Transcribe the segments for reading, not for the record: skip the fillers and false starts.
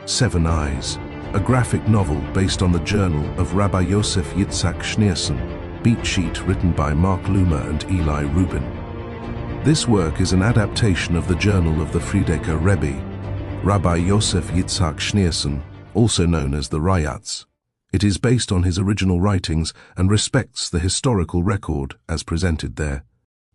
Seven Eyes, a graphic novel based on the journal of Rabbi Yosef Yitzhak Schneerson, beat sheet written by Mark Luma and Eli Rubin. This work is an adaptation of the journal of the Frierdiker Rebbe, Rabbi Yosef Yitzhak Schneerson, also known as the Rayatz. It is based on his original writings and respects the historical record as presented there.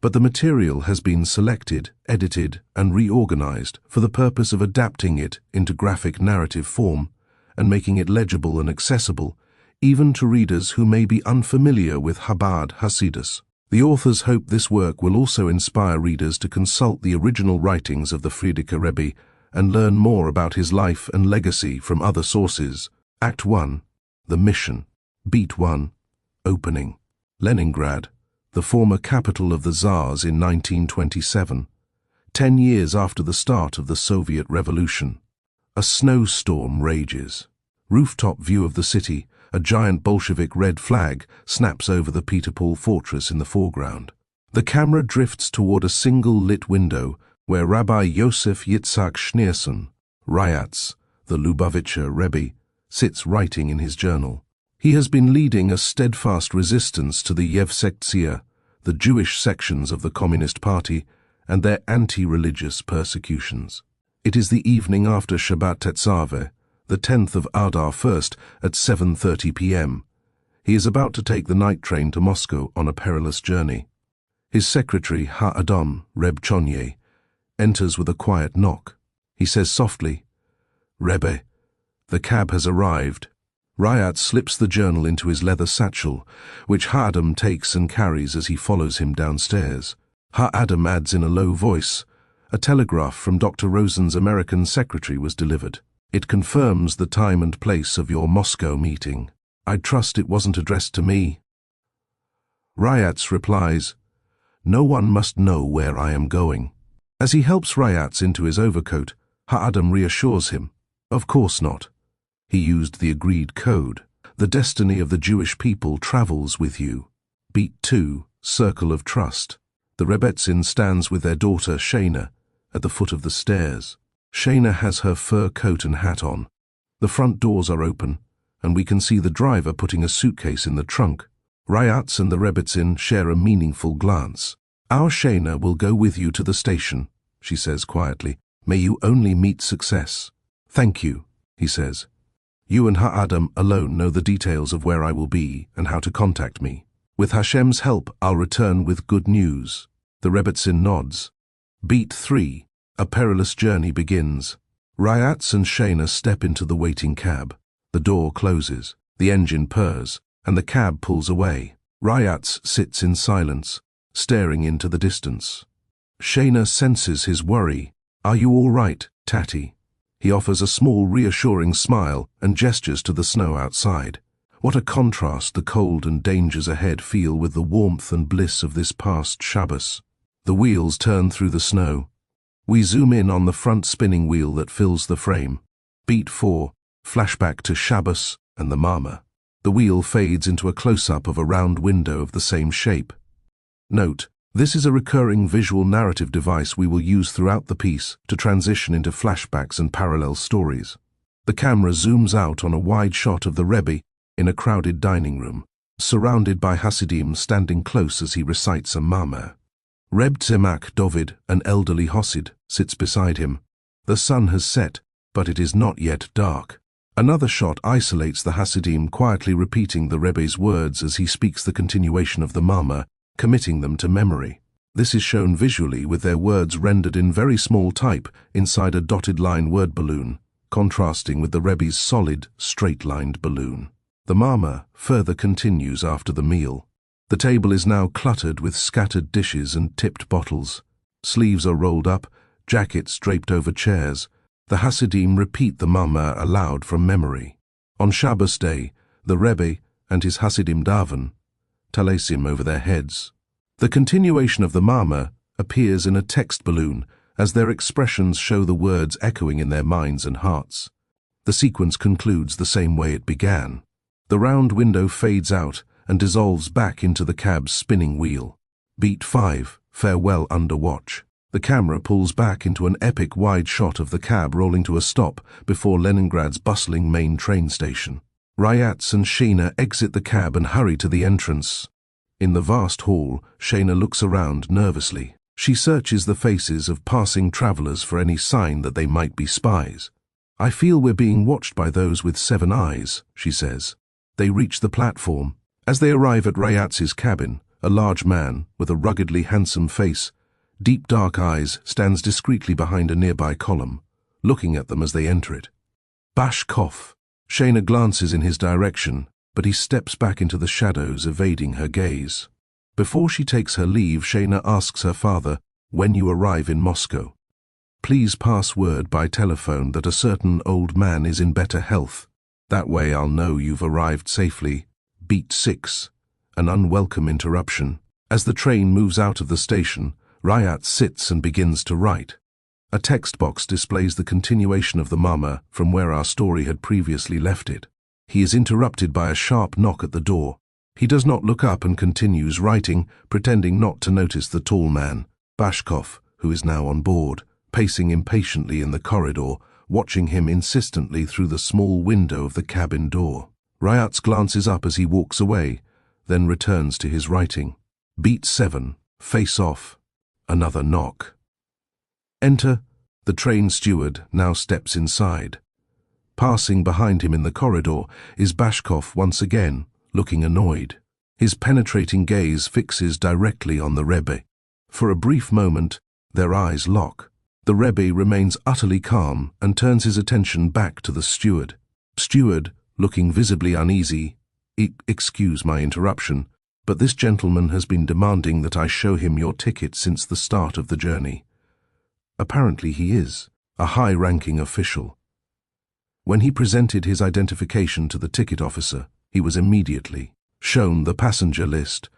But the material has been selected, edited, and reorganized for the purpose of adapting it into graphic narrative form and making it legible and accessible, even to readers who may be unfamiliar with Chabad Hasidus. The authors hope this work will also inspire readers to consult the original writings of the Frierdiker Rebbe and learn more about his life and legacy from other sources. Act 1. The Mission. Beat 1. Opening. Leningrad, the former capital of the Tsars in 1927, 10 years after the start of the Soviet Revolution. A snowstorm rages. Rooftop view of the city, a giant Bolshevik red flag snaps over the Peter Paul fortress in the foreground. The camera drifts toward a single lit window where Rabbi Yosef Yitzhak Schneerson, Rayatz, the Lubavitcher Rebbe, sits writing in his journal. He has been leading a steadfast resistance to the Yevsektsiya, the Jewish sections of the Communist Party, and their anti-religious persecutions. It is the evening after Shabbat Tetzaveh, the 10th of Adar 1st at 7:30 p.m. He is about to take the night train to Moscow on a perilous journey. His secretary, Ha-Adam, Reb Chonye, enters with a quiet knock. He says softly, "Rebbe, the cab has arrived." Rayatz slips the journal into his leather satchel, which Ha-Adam takes and carries as he follows him downstairs. Ha-Adam adds in a low voice, "A telegraph from Dr. Rosen's American secretary was delivered. It confirms the time and place of your Moscow meeting. I trust it wasn't addressed to me." Rayatz replies, "No one must know where I am going." As he helps Rayatz into his overcoat, Ha-Adam reassures him, "Of course not. He used the agreed code. The destiny of the Jewish people travels with you." Beat 2, Circle of Trust. The Rebbetzin stands with their daughter Shana at the foot of the stairs. Shana has her fur coat and hat on. The front doors are open, and we can see the driver putting a suitcase in the trunk. Rayatz and the Rebbetzin share a meaningful glance. "Our Shana will go with you to the station," she says quietly. "May you only meet success." "Thank you," he says. "You and Ha-Adam alone know the details of where I will be and how to contact me. With Hashem's help, I'll return with good news." The Rebbetzin nods. Beat 3. A perilous journey begins. Rayatz and Shana step into the waiting cab. The door closes, the engine purrs, and the cab pulls away. Rayatz sits in silence, staring into the distance. Shana senses his worry. "Are you all right, Tati?" He offers a small, reassuring smile and gestures to the snow outside. What a contrast the cold and dangers ahead feel with the warmth and bliss of this past Shabbos. The wheels turn through the snow. We zoom in on the front spinning wheel that fills the frame. Beat 4, flashback to Shabbos and the Mama. The wheel fades into a close-up of a round window of the same shape. Note, this is a recurring visual narrative device we will use throughout the piece to transition into flashbacks and parallel stories. The camera zooms out on a wide shot of the Rebbe in a crowded dining room, surrounded by Hasidim standing close as he recites a Mama. Reb Tzemach Dovid, an elderly Hasid, sits beside him. The sun has set, but it is not yet dark. Another shot isolates the Hasidim quietly repeating the Rebbe's words as he speaks the continuation of the Mama, committing them to memory. This is shown visually with their words rendered in very small type inside a dotted line word balloon, contrasting with the Rebbe's solid, straight-lined balloon. The Mama further continues after the meal. The table is now cluttered with scattered dishes and tipped bottles. Sleeves are rolled up, jackets draped over chairs. The Hasidim repeat the Mama aloud from memory. On Shabbos day, the Rebbe and his Hasidim daven, Talesim over their heads. The continuation of the Mama appears in a text balloon as their expressions show the words echoing in their minds and hearts. The sequence concludes the same way it began. The round window fades out and dissolves back into the cab's spinning wheel. Beat 5, farewell under watch. The camera pulls back into an epic wide shot of the cab rolling to a stop before Leningrad's bustling main train station. Ryats and Shayna exit the cab and hurry to the entrance. In the vast hall, Shayna looks around nervously. She searches the faces of passing travelers for any sign that they might be spies. "I feel we're being watched by those with 7 eyes, she says. They reach the platform. As they arrive at Ryats's cabin, a large man with a ruggedly handsome face, deep dark eyes, stands discreetly behind a nearby column, looking at them as they enter it. Bashkov. Shayna glances in his direction, but he steps back into the shadows, evading her gaze. Before she takes her leave, Shayna asks her father, "When you arrive in Moscow, please pass word by telephone that a certain old man is in better health. That way I'll know you've arrived safely." Beat 6. An unwelcome interruption. As the train moves out of the station, Ryat sits and begins to write. A text box displays the continuation of the mama from where our story had previously left it. He is interrupted by a sharp knock at the door. He does not look up and continues writing, pretending not to notice the tall man, Bashkov, who is now on board, pacing impatiently in the corridor, watching him insistently through the small window of the cabin door. Ryats glances up as he walks away, then returns to his writing. Beat 7. Face off. Another knock. Enter. The train steward now steps inside. Passing behind him in the corridor is Bashkov once again, looking annoyed. His penetrating gaze fixes directly on the Rebbe. For a brief moment, their eyes lock. The Rebbe remains utterly calm and turns his attention back to the steward. Steward, looking visibly uneasy, "Excuse my interruption, but this gentleman has been demanding that I show him your ticket since the start of the journey." Apparently he is a high-ranking official. When he presented his identification to the ticket officer, he was immediately shown the passenger list,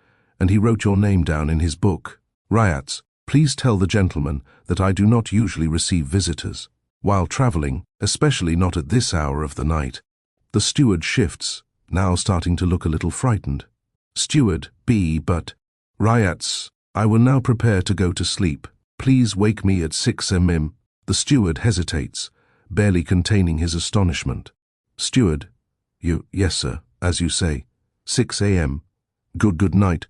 and he wrote your name down in his book. "Ryats, please tell the gentleman that I do not usually receive visitors while traveling, especially not at this hour of the night." The steward shifts, now starting to look a little frightened. "Steward, but Ryats, I will now prepare to go to sleep. Please wake me at 6 a.m. The steward hesitates, barely containing his astonishment. "Steward, yes sir, as you say. 6 a.m. Good night."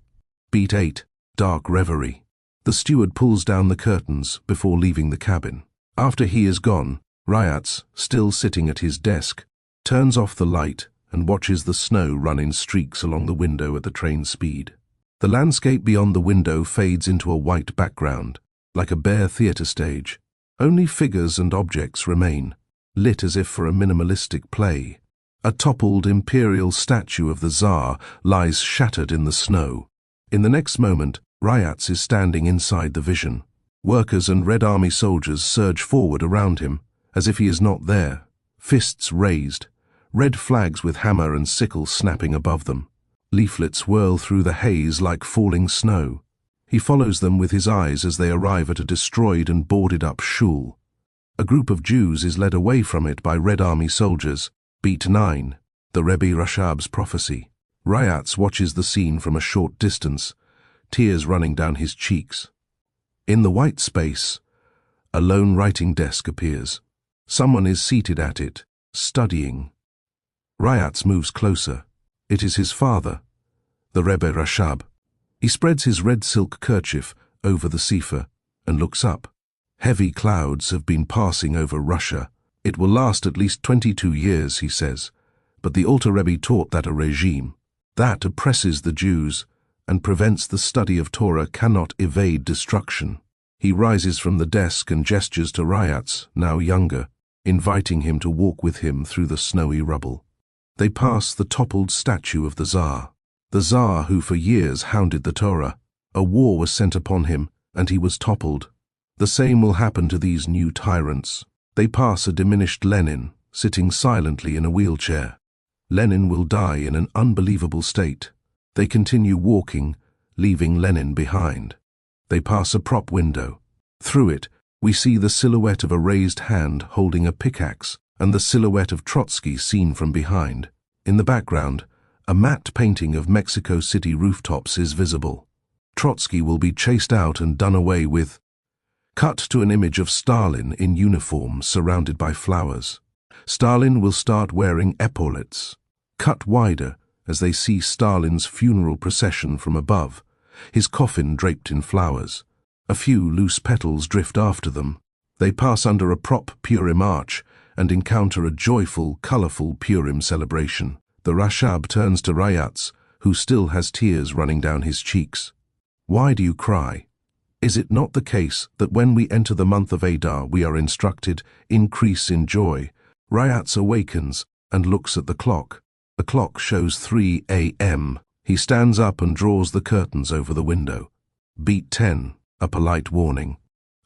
Beat 8. Dark reverie. The steward pulls down the curtains before leaving the cabin. After he is gone, Ryats, still sitting at his desk, turns off the light and watches the snow run in streaks along the window at the train speed. The landscape beyond the window fades into a white background, like a bare theater stage. Only figures and objects remain, lit as if for a minimalistic play. A toppled imperial statue of the Tsar lies shattered in the snow. In the next moment, Ryats is standing inside the vision. Workers and Red Army soldiers surge forward around him, as if he is not there, fists raised, red flags with hammer and sickle snapping above them. Leaflets whirl through the haze like falling snow. He follows them with his eyes as they arrive at a destroyed and boarded-up shul. A group of Jews is led away from it by Red Army soldiers. Beat 9. The Rebbe Rashab's prophecy. Ryats watches the scene from a short distance, tears running down his cheeks. In the white space, a lone writing desk appears. Someone is seated at it, studying. Ryats moves closer. It is his father, the Rebbe Rashab. He spreads his red silk kerchief over the sefer and looks up. Heavy clouds have been passing over Russia. It will last at least 22 years, he says, but the Alter Rebbe taught that a regime that oppresses the Jews and prevents the study of Torah cannot evade destruction. He rises from the desk and gestures to Ryats, now younger, inviting him to walk with him through the snowy rubble. They pass the toppled statue of the Tsar who for years hounded the Torah. A war was sent upon him, and he was toppled. The same will happen to these new tyrants. They pass a diminished Lenin, sitting silently in a wheelchair. Lenin will die in an unbelievable state. They continue walking, leaving Lenin behind. They pass a prop window. Through it, we see the silhouette of a raised hand holding a pickaxe, and the silhouette of Trotsky seen from behind. In the background, a matte painting of Mexico City rooftops is visible. Trotsky will be chased out and done away with. Cut to an image of Stalin in uniform surrounded by flowers. Stalin will start wearing epaulets. Cut wider as they see Stalin's funeral procession from above, his coffin draped in flowers. A few loose petals drift after them. They pass under a prop Purim arch and encounter a joyful, colorful Purim celebration. The Rashab turns to Rayatz, who still has tears running down his cheeks. Why do you cry? Is it not the case that when we enter the month of Adar we are instructed, increase in joy? Rayatz awakens and looks at the clock. The clock shows 3 a.m. He stands up and draws the curtains over the window. Beat 10, a polite warning.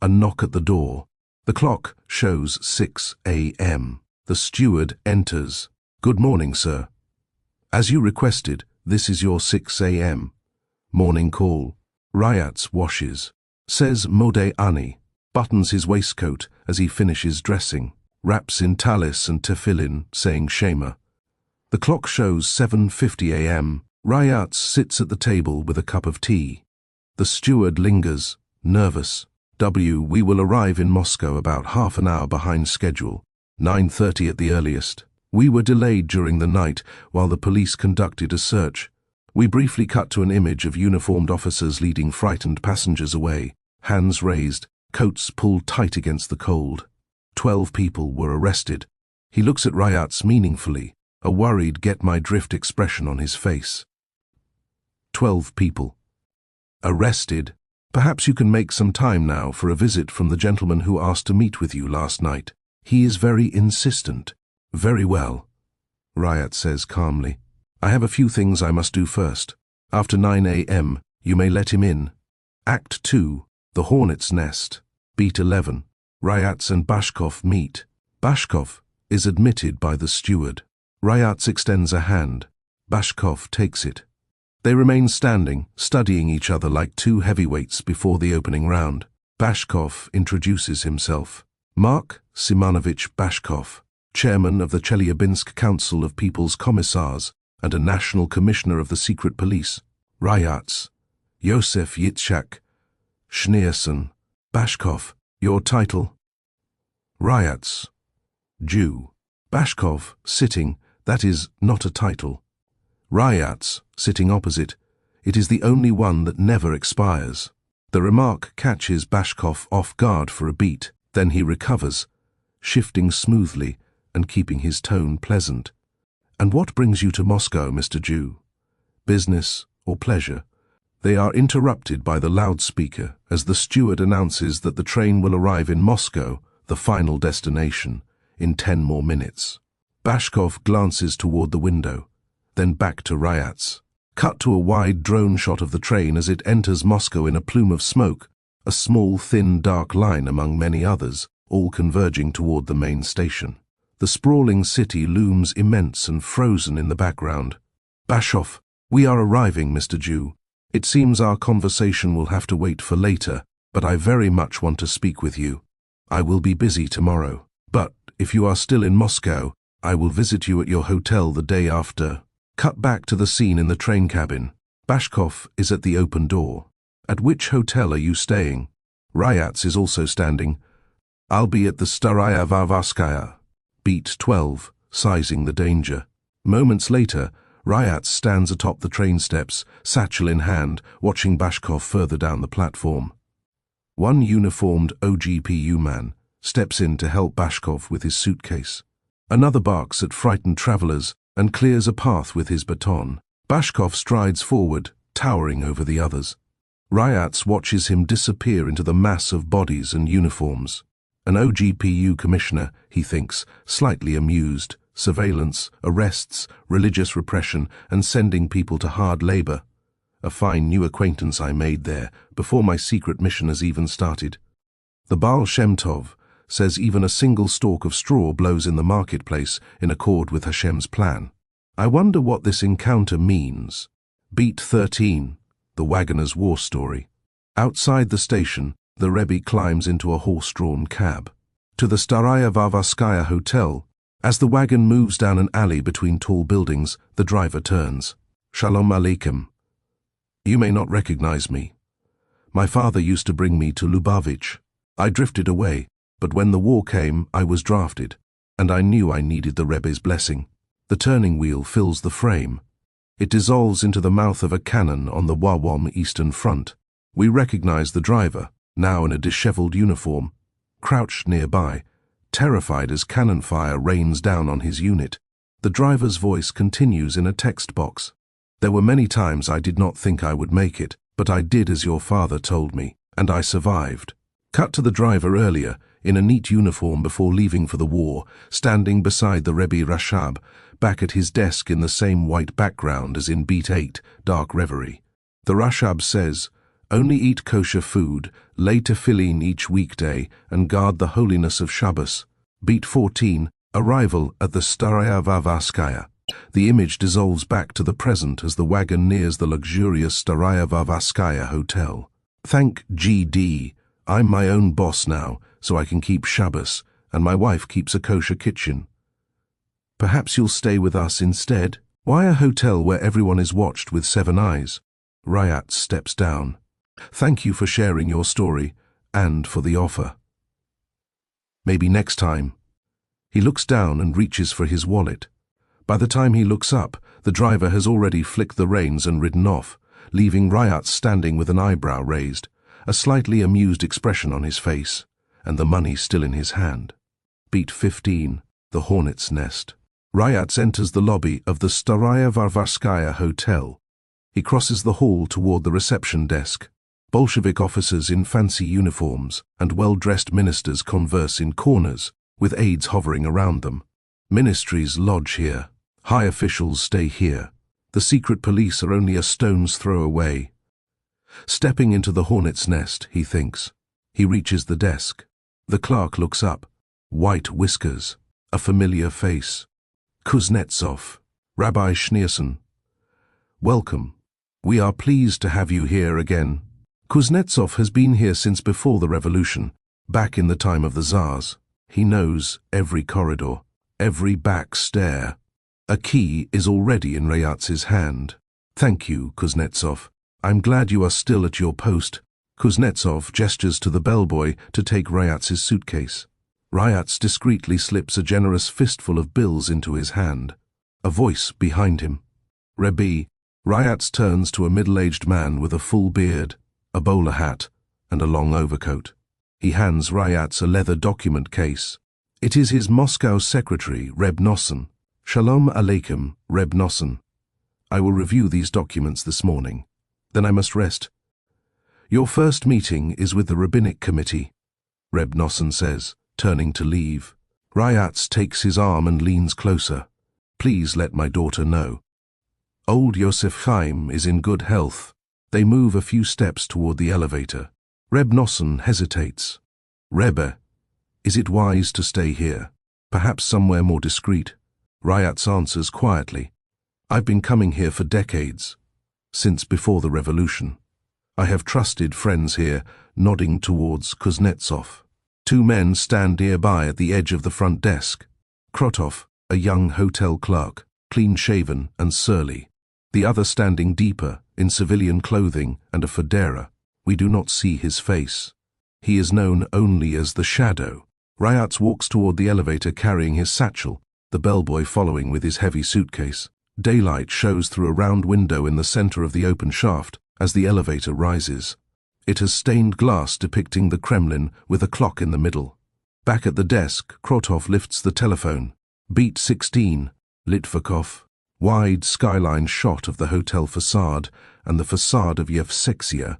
A knock at the door. The clock shows 6 a.m. The steward enters. Good morning, sir. As you requested, this is your 6 a.m. morning call. Rayatz washes. Says Modeh Ani. Buttons his waistcoat as he finishes dressing. Wraps in talis and tefillin, saying Shema. The clock shows 7:50 a.m. Rayatz sits at the table with a cup of tea. The steward lingers, nervous. We will arrive in Moscow about half an hour behind schedule, 9:30 at the earliest. We were delayed during the night while the police conducted a search. We briefly cut to an image of uniformed officers leading frightened passengers away, hands raised, coats pulled tight against the cold. 12 people were arrested. He looks at Rayatz meaningfully, a worried get-my-drift expression on his face. 12 people. Arrested. Perhaps you can make some time now for a visit from the gentleman who asked to meet with you last night. He is very insistent. Very well, Rayatz says calmly. I have a few things I must do first. After 9 a.m., you may let him in. Act 2, The Hornet's Nest. Beat 11. Rayatz and Bashkov meet. Bashkov is admitted by the steward. Rayatz extends a hand. Bashkov takes it. They remain standing, studying each other like two heavyweights before the opening round. Bashkov introduces himself. Mark Simonovich Bashkov, chairman of the Chelyabinsk Council of People's Commissars and a national commissioner of the secret police. Rayatz, Yosef Yitzhak Schneerson. Bashkov, your title? Rayatz, Jew. Bashkov, sitting, that is not a title. Rayatz, sitting opposite, it is the only one that never expires. The remark catches Bashkov off guard for a beat, then he recovers, shifting smoothly and keeping his tone pleasant. And what brings you to Moscow, Mr. Jew? Business or pleasure? They are interrupted by the loudspeaker as the steward announces that the train will arrive in Moscow, the final destination, in 10 more minutes. Bashkov glances toward the window, then back to Rayatz. Cut to a wide drone shot of the train as it enters Moscow in a plume of smoke, a small, thin, dark line among many others, all converging toward the main station. The sprawling city looms immense and frozen in the background. Bashkov, we are arriving, Mr. Jew. It seems our conversation will have to wait for later, but I very much want to speak with you. I will be busy tomorrow, but if you are still in Moscow, I will visit you at your hotel the day after. Cut back to the scene in the train cabin. Bashkov is at the open door. At which hotel are you staying? Rayatz is also standing. I'll be at the Staraya Varvarskaya. Beat 12, sizing the danger. Moments later, Rayatz stands atop the train steps, satchel in hand, watching Bashkov further down the platform. One uniformed OGPU man steps in to help Bashkov with his suitcase. Another barks at frightened travelers and clears a path with his baton. Bashkov strides forward, towering over the others. Rayatz watches him disappear into the mass of bodies and uniforms. An OGPU commissioner, he thinks, slightly amused. Surveillance, arrests, religious repression, and sending people to hard labor. A fine new acquaintance I made there, before my secret mission has even started. The Baal Shem Tov says even a single stalk of straw blows in the marketplace in accord with Hashem's plan. I wonder what this encounter means. Beat 13, the wagoner's war story. Outside the station, the Rebbe climbs into a horse-drawn cab. To the Staraya Varvarskaya hotel, as the wagon moves down an alley between tall buildings, the driver turns. Shalom Aleichem. You may not recognize me. My father used to bring me to Lubavitch. I drifted away, but when the war came, I was drafted, and I knew I needed the Rebbe's blessing. The turning wheel fills the frame. It dissolves into the mouth of a cannon on the Wawam Eastern Front. We recognize the driver, now in a disheveled uniform, crouched nearby, terrified as cannon fire rains down on his unit. The driver's voice continues in a text box. There were many times I did not think I would make it, but I did as your father told me, and I survived. Cut to the driver earlier, in a neat uniform before leaving for the war, standing beside the Rebbe Rashab, back at his desk in the same white background as in Beat 8, Dark Reverie. The Rashab says, "Only eat kosher food, lay tefillin each weekday, and guard the holiness of Shabbos." Beat 14, Arrival at the Staraya Varvarskaya. The image dissolves back to the present as the wagon nears the luxurious Staraya Varvarskaya hotel. Thank GD, I'm my own boss now, so I can keep Shabbos, and my wife keeps a kosher kitchen. Perhaps you'll stay with us instead? Why a hotel where everyone is watched with 7 eyes? Ryat steps down. Thank you for sharing your story, and for the offer. Maybe next time. He looks down and reaches for his wallet. By the time he looks up, the driver has already flicked the reins and ridden off, leaving Ryat standing with an eyebrow raised, a slightly amused expression on his face, and the money still in his hand. Beat 15, The Hornet's Nest. Ryat enters the lobby of the Staraya Varvarskaya Hotel. He crosses the hall toward the reception desk. Bolshevik officers in fancy uniforms and well-dressed ministers converse in corners, with aides hovering around them. Ministries lodge here. High officials stay here. The secret police are only a stone's throw away. Stepping into the hornet's nest, he thinks. He reaches the desk. The clerk looks up. White whiskers. A familiar face. Kuznetsov, Rabbi Schneerson. Welcome. We are pleased to have you here again. Kuznetsov has been here since before the revolution, back in the time of the Tsars. He knows every corridor, every back stair. A key is already in Ryatz's hand. Thank you, Kuznetsov. I'm glad you are still at your post. Kuznetsov gestures to the bellboy to take Ryatz's suitcase. Ryats discreetly slips a generous fistful of bills into his hand. A voice behind him. Rebbe. Ryats turns to a middle-aged man with a full beard, a bowler hat, and a long overcoat. He hands Ryats a leather document case. It is his Moscow secretary, Reb Nosson. Shalom Aleichem, Reb Nosson. I will review these documents this morning. Then I must rest. Your first meeting is with the Rabbinic Committee, Reb Nosson says, turning to leave. Ryats takes his arm and leans closer. Please let my daughter know. Old Yosef Chaim is in good health. They move a few steps toward the elevator. Reb Nosson hesitates. Rebbe, is it wise to stay here? Perhaps somewhere more discreet? Ryats answers quietly. I've been coming here for decades, since before the revolution. I have trusted friends here, nodding towards Kuznetsov. 2 men stand nearby at the edge of the front desk. Krotov, a young hotel clerk, clean-shaven and surly. The other standing deeper, in civilian clothing and a fedora. We do not see his face. He is known only as the Shadow. Ryats walks toward the elevator carrying his satchel, the bellboy following with his heavy suitcase. Daylight shows through a round window in the center of the open shaft as the elevator rises. It has stained glass depicting the Kremlin with a clock in the middle. Back at the desk, Krotov lifts the telephone. Beat 16, Litvakov. Wide skyline shot of the hotel facade and the facade of Yevseksia,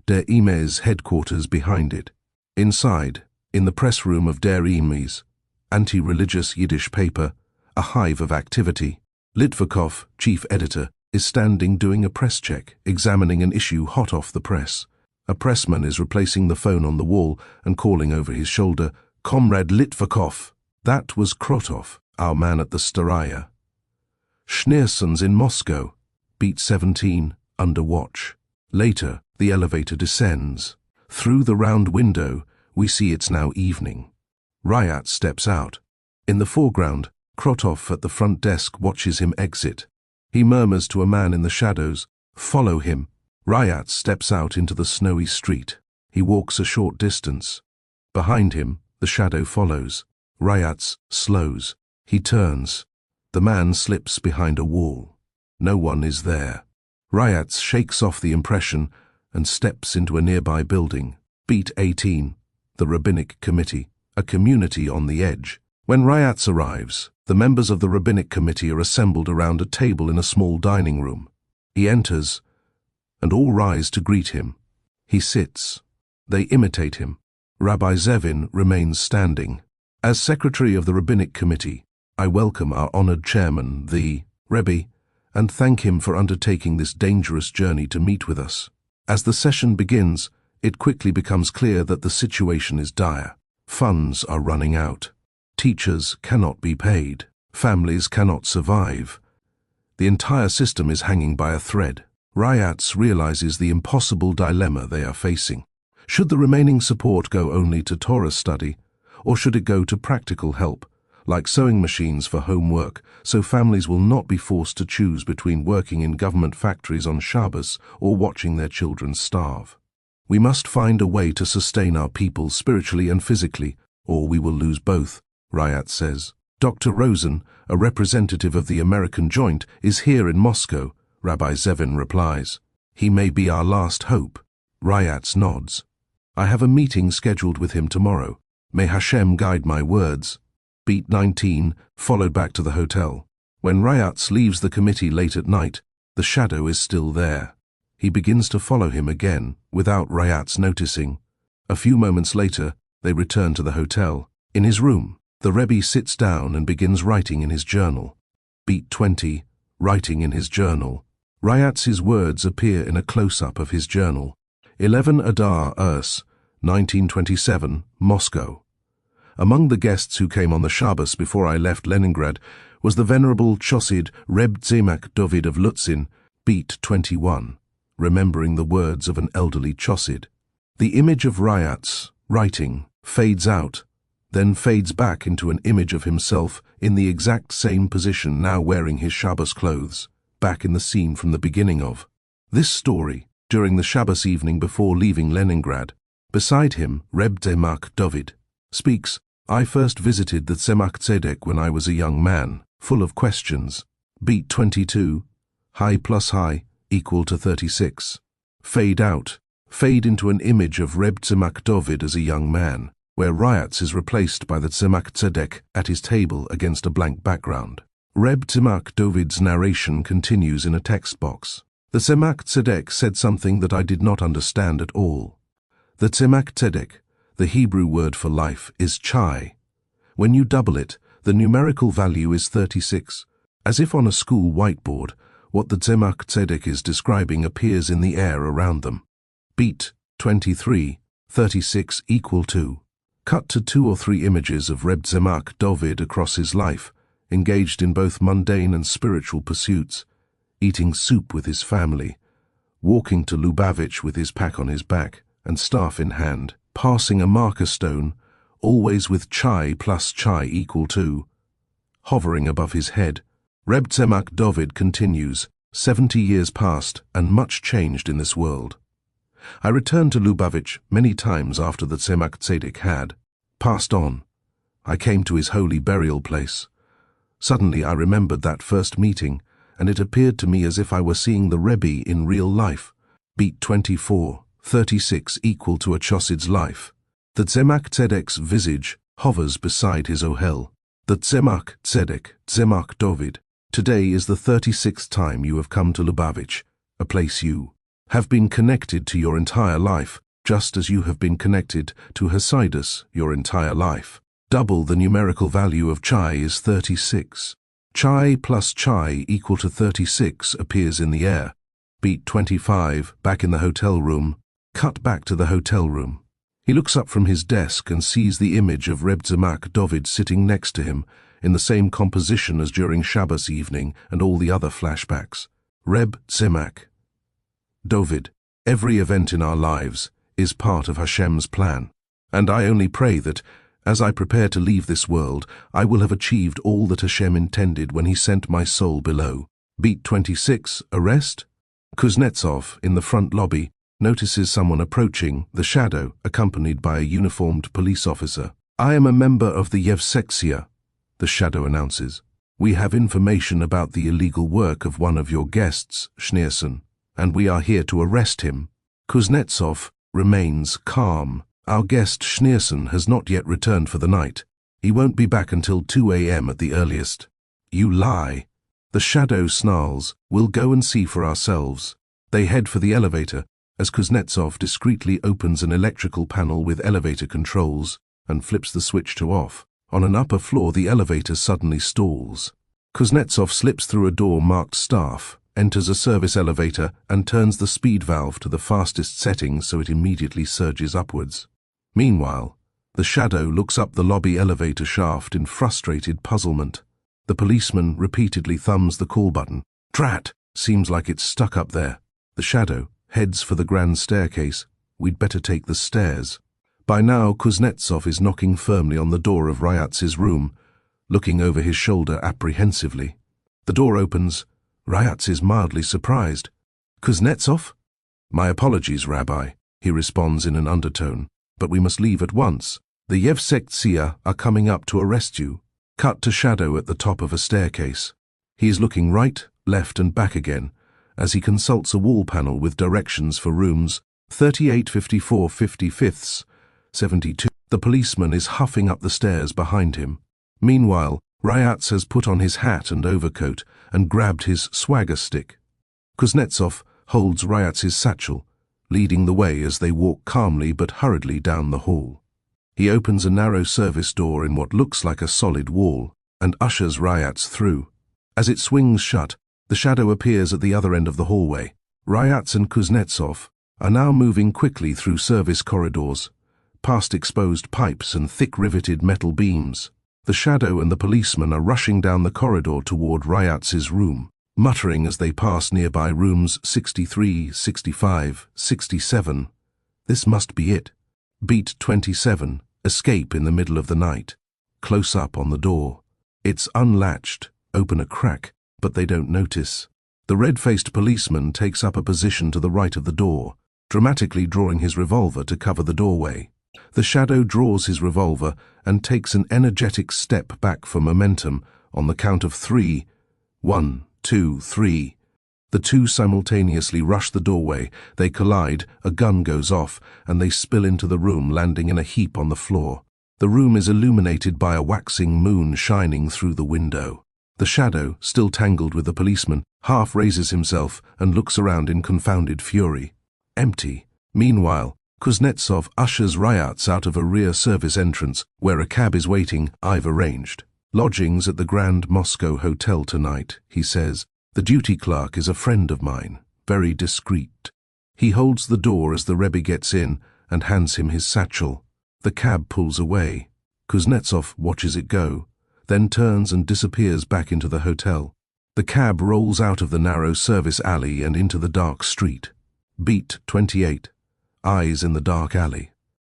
Der Imes headquarters behind it. Inside, in the press room of Der Imes, anti-religious Yiddish paper, a hive of activity. Litvakov, chief editor, is standing doing a press check, examining an issue hot off the press. A pressman is replacing the phone on the wall and calling over his shoulder, Comrade Litvakov. That was Krotov, our man at the Staraya. Schneerson's in Moscow. Beat 17, under watch. Later, the elevator descends. Through the round window, we see it's now evening. Ryat steps out. In the foreground, Krotov at the front desk watches him exit. He murmurs to a man in the shadows, "Follow him." Ryat steps out into the snowy street. He walks a short distance. Behind him, the shadow follows. Rayatz slows. He turns. The man slips behind a wall. No one is there. Rayatz shakes off the impression and steps into a nearby building. Beat 18. The Rabbinic Committee, a community on the edge. When Rayatz arrives, the members of the Rabbinic Committee are assembled around a table in a small dining room. He enters, and all rise to greet him. He sits. They imitate him. Rabbi Zevin remains standing. As Secretary of the Rabbinic Committee, I welcome our honored chairman, the Rebbe, and thank him for undertaking this dangerous journey to meet with us. As the session begins, it quickly becomes clear that the situation is dire. Funds are running out. Teachers cannot be paid. Families cannot survive. The entire system is hanging by a thread. Rayatz realizes the impossible dilemma they are facing. Should the remaining support go only to Torah study, or should it go to practical help, like sewing machines for homework, so families will not be forced to choose between working in government factories on Shabbos or watching their children starve? We must find a way to sustain our people spiritually and physically, or we will lose both, Rayatz says. Dr. Rosen, a representative of the American Joint, is here in Moscow, Rabbi Zevin replies. He may be our last hope. Rayatz nods. I have a meeting scheduled with him tomorrow. May Hashem guide my words. Beat 19, followed back to the hotel. When Rayatz leaves the committee late at night, the shadow is still there. He begins to follow him again, without Rayatz noticing. A few moments later, they return to the hotel. In his room, the Rebbe sits down and begins writing in his journal. Beat 20, writing in his journal. Rayatz's words appear in a close-up of his journal. 11 Adar Urs, 1927, Moscow. Among the guests who came on the Shabbos before I left Leningrad was the Venerable Chosid Reb Tzemach Dovid of Lutzin, Beat 21, remembering the words of an elderly Chosid. The image of Rayatz, writing, fades out, then fades back into an image of himself in the exact same position, now wearing his Shabbos clothes, back in the scene from the beginning of this story, during the Shabbos evening before leaving Leningrad. Beside him, Reb Tzemach Dovid speaks, I first visited the Tzemach Tzedek when I was a young man, full of questions. Beat 22, high plus high, equal to 36. Fade out, fade into an image of Reb Tzemach Dovid as a young man, where Rayatz is replaced by the Tzemach Tzedek at his table against a blank background. Reb Tzemach Dovid's narration continues in a text box. The Tzemach Tzedek said something that I did not understand at all. The Tzemach Tzedek, the Hebrew word for life, is chai. When you double it, the numerical value is 36. As if on a school whiteboard, what the Tzemach Tzedek is describing appears in the air around them. Beat 23, 36 equal to. Cut to 2 or 3 images of Reb Tzemach Dovid across his life, engaged in both mundane and spiritual pursuits, eating soup with his family, walking to Lubavitch with his pack on his back and staff in hand, passing a marker stone, always with chai plus chai equal to, hovering above his head. Reb Tzemach Dovid continues, 70 years passed and much changed in this world. I returned to Lubavitch many times after the Tzemach Tzedek had passed on. I came to his holy burial place. Suddenly I remembered that first meeting, and it appeared to me as if I were seeing the Rebbe in real life. Beat 24, 36 equal to a Chosid's life. The Tzemach Tzedek's visage hovers beside his ohel. The Tzemach Tzedek, Tzemach Dovid, today is the 36th time you have come to Lubavitch, a place you have been connected to your entire life, just as you have been connected to Hasidus your entire life. Double the numerical value of chai is 36. Chai plus chai equal to 36 appears in the air. Beat 25, back in the hotel room. Cut back to the hotel room. He looks up from his desk and sees the image of Reb Tzemach Dovid sitting next to him, in the same composition as during Shabbos evening and all the other flashbacks. Reb Tzemach Dovid, every event in our lives is part of Hashem's plan, and I only pray that, as I prepare to leave this world, I will have achieved all that Hashem intended when he sent my soul below. Beat 26, arrest? Kuznetsov, in the front lobby, notices someone approaching, the Shadow, accompanied by a uniformed police officer. "I am a member of the Yevsektia," the Shadow announces. "We have information about the illegal work of one of your guests, Schneerson, and we are here to arrest him." Kuznetsov remains calm. "Our guest Schneerson has not yet returned for the night. He won't be back until 2 a.m. at the earliest." "You lie." The Shadow snarls. "We'll go and see for ourselves." They head for the elevator, as Kuznetsov discreetly opens an electrical panel with elevator controls and flips the switch to off. On an upper floor, the elevator suddenly stalls. Kuznetsov slips through a door marked Staff, enters a service elevator, and turns the speed valve to the fastest setting so it immediately surges upwards. Meanwhile, the Shadow looks up the lobby elevator shaft in frustrated puzzlement. The policeman repeatedly thumbs the call button. "Drat! Seems like it's stuck up there." The Shadow heads for the grand staircase. "We'd better take the stairs." By now, Kuznetsov is knocking firmly on the door of Ryatz's room, looking over his shoulder apprehensively. The door opens. Ryatz is mildly surprised. "Kuznetsov?" "My apologies, Rabbi," he responds in an undertone, "but we must leave at once. The Yevsektia are coming up to arrest you." Cut to Shadow at the top of a staircase. He is looking right, left and back again, as he consults a wall panel with directions for rooms 38, 54, 55, 72. The policeman is huffing up the stairs behind him. Meanwhile, Ryatz has put on his hat and overcoat and grabbed his swagger stick. Kuznetsov holds Ryatz's satchel, leading the way as they walk calmly but hurriedly down the hall. He opens a narrow service door in what looks like a solid wall and ushers Ryatz through. As it swings shut, the Shadow appears at the other end of the hallway. Ryatz and Kuznetsov are now moving quickly through service corridors, past exposed pipes and thick riveted metal beams. The Shadow and the policeman are rushing down the corridor toward Ryatz's room, muttering as they pass nearby rooms 63, 65, 67. This must be it. Beat 27. Escape in the middle of the night. Close up on the door. It's unlatched, open a crack, but they don't notice. The red-faced policeman takes up a position to the right of the door, dramatically drawing his revolver to cover the doorway. The Shadow draws his revolver and takes an energetic step back for momentum on the count of 3. 1, 2, 3. The two simultaneously rush the doorway, they collide, a gun goes off, and they spill into the room, landing in a heap on the floor. The room is illuminated by a waxing moon shining through the window. The Shadow, still tangled with the policeman, half raises himself and looks around in confounded fury. Empty. Meanwhile, Kuznetsov ushers Ryatz out of a rear service entrance where a cab is waiting. "I've arranged lodgings at the Grand Moscow Hotel tonight," he says. "The duty clerk is a friend of mine, very discreet." He holds the door as the Rebbe gets in and hands him his satchel. The cab pulls away. Kuznetsov watches it go, then turns and disappears back into the hotel. The cab rolls out of the narrow service alley and into the dark street. Beat 28. Eyes in the dark alley.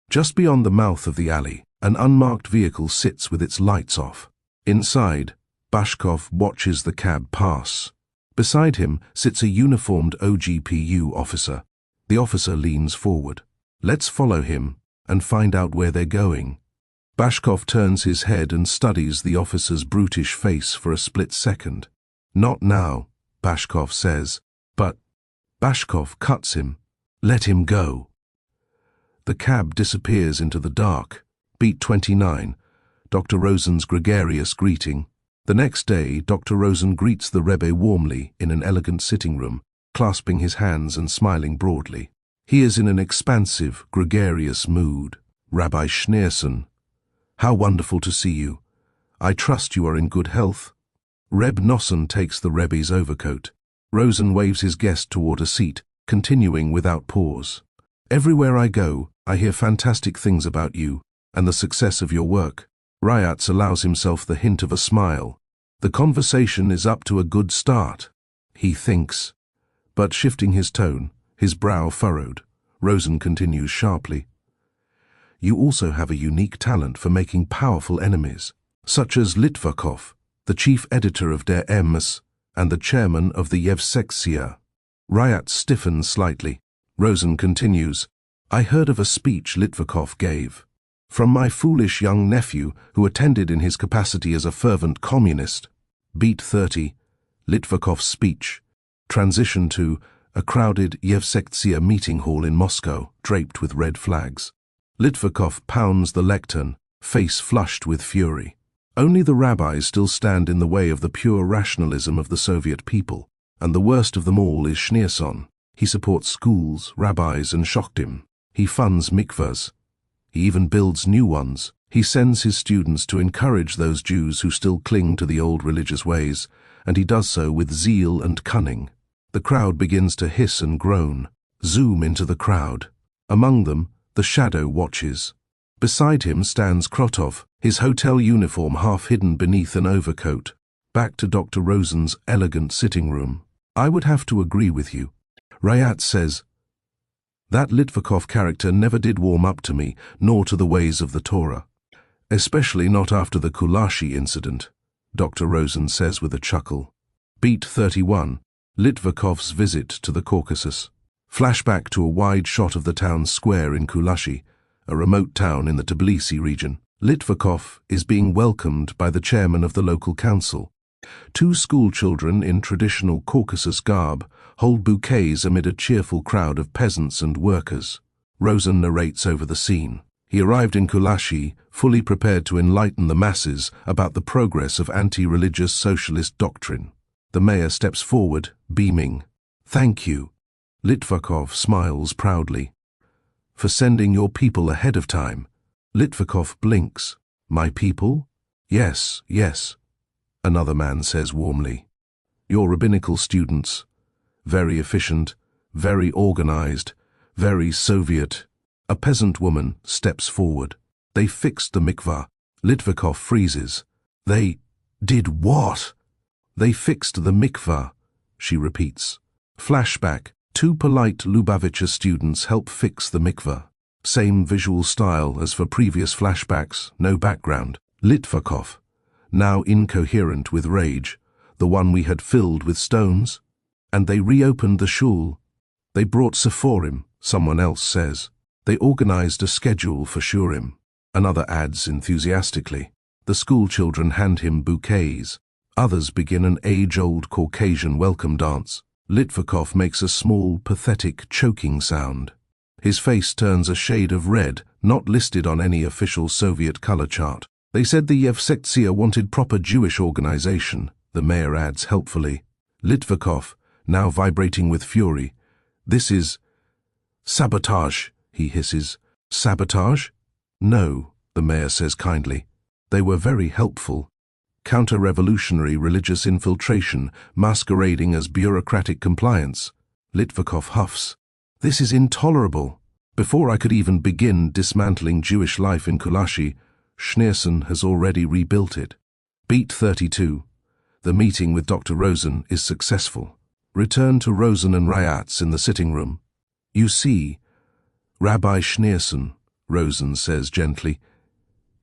Just beyond the mouth of the alley, an unmarked vehicle sits with its lights off. Inside, Bashkov watches the cab pass. Beside him sits a uniformed OGPU officer. The officer leans forward. "Let's follow him and find out where they're going." Bashkov turns his head and studies the officer's brutish face for a split second. "Not now," Bashkov says, but Bashkov cuts him. "Let him go." The cab disappears into the dark. Beat 29. Dr. Rosen's gregarious greeting. The next day, Dr. Rosen greets the Rebbe warmly in an elegant sitting room, clasping his hands and smiling broadly. He is in an expansive, gregarious mood. "Rabbi Schneerson, how wonderful to see you. I trust you are in good health." Reb Nosson takes the Rebbe's overcoat. Rosen waves his guest toward a seat, continuing without pause. "Everywhere I go, I hear fantastic things about you and the success of your work." Ryatz allows himself the hint of a smile. The conversation is up to a good start, he thinks. But shifting his tone, his brow furrowed, Rosen continues sharply. "You also have a unique talent for making powerful enemies, such as Litvakov, the chief editor of Der Ems and the chairman of the Yevsektia." Ryatz stiffens slightly. Rosen continues, I heard of a speech Litvakov gave. From my foolish young nephew who attended in his capacity as a fervent communist. Beat 30, Litvakov's speech. Transition to a crowded Yevsektia meeting hall in Moscow, draped with red flags. Litvakov pounds the lectern, face flushed with fury. Only the rabbis still stand in the way of the pure rationalism of the Soviet people, and the worst of them all is Schneerson. He supports schools, rabbis, and shochtim. He funds mikvahs. He even builds new ones. He sends his students to encourage those Jews who still cling to the old religious ways, and he does so with zeal and cunning. The crowd begins to hiss and groan. Zoom into the crowd. Among them, the shadow watches. Beside him stands Krotov, his hotel uniform half hidden beneath an overcoat. Back to Dr. Rosen's elegant sitting room. I would have to agree with you. Ryats says, that Litvakov character never did warm up to me, nor to the ways of the Torah. Especially not after the Kulashi incident, Dr. Rosen says with a chuckle. Beat 31, Litvakov's visit to the Caucasus. Flashback to a wide shot of the town's square in Kulashi, a remote town in the Tbilisi region. Litvakov is being welcomed by the chairman of the local council. Two schoolchildren in traditional Caucasus garb hold bouquets amid a cheerful crowd of peasants and workers. Rosen narrates over the scene. He arrived in Kulashi, fully prepared to enlighten the masses about the progress of anti-religious socialist doctrine. The mayor steps forward, beaming. Thank you. Litvakov smiles proudly. For sending your people ahead of time. Litvakov blinks. My people? Yes, yes. Another man says warmly. Your rabbinical students. Very efficient, very organized, very Soviet. A peasant woman steps forward. They fixed the mikvah. Litvakov freezes. They did what? They fixed the mikvah, she repeats. Flashback. Two polite Lubavitcher students help fix the mikvah. Same visual style as for previous flashbacks, no background. Litvakov, now incoherent with rage, the one we had filled with stones. And they reopened the shul. They brought Sephorim, someone else says. They organized a schedule for Shurim. Another adds enthusiastically. The schoolchildren hand him bouquets. Others begin an age-old Caucasian welcome dance. Litvakov makes a small, pathetic, choking sound. His face turns a shade of red, not listed on any official Soviet color chart. They said the Yevsektia wanted proper Jewish organization, the mayor adds helpfully. Litvakov, now vibrating with fury. This is sabotage, he hisses. Sabotage? No, the mayor says kindly. They were very helpful. Counter-revolutionary religious infiltration masquerading as bureaucratic compliance. Litvakov huffs. This is intolerable. Before I could even begin dismantling Jewish life in Kulashi, Schneerson has already rebuilt it. Beat 32. The meeting with Dr. Rosen is successful. Return to Rosen and Ryats in the sitting room. You see, Rabbi Schneerson, Rosen says gently,